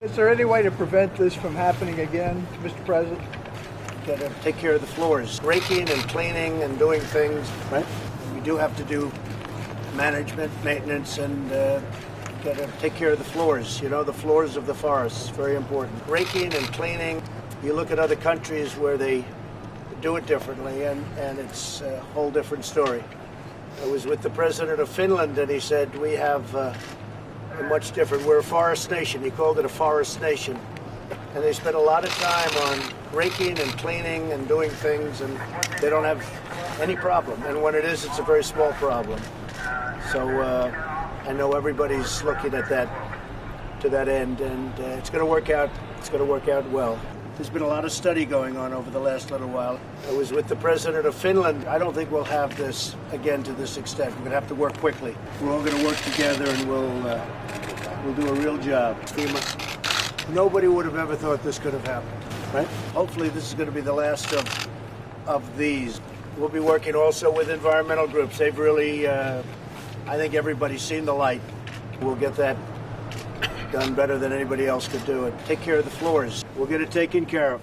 Is there any way to prevent this from happening again, Mr. President? Got to take care of the floors, raking and cleaning and doing things, right? We do have to do management, maintenance, and got to take care of the floors, the floors of the forests, very important. Raking and cleaning, you look at other countries where they do it differently, and it's a whole different story. I was with the President of Finland, and he said, we have a much different, we're a forest nation. He called it a forest nation. And they spend a lot of time on raking and cleaning and doing things, and they don't have any problem. And when it is, it's a very small problem. So I know everybody's looking at that, to that end, and it's going to work out. It's going to work out well. There's been a lot of study going on over the last little while. I was with the President of Finland. I don't think we'll have this again to this extent. We're going to have to work quickly. We're all going to work together, and we'll do a real job. Nobody would have ever thought this could have happened, right? Hopefully this is going to be the last of these. We'll be working also with environmental groups. They've really, I think everybody's seen the light. We'll get that done better than anybody else could do it. Take care of the floors. We'll get it taken care of.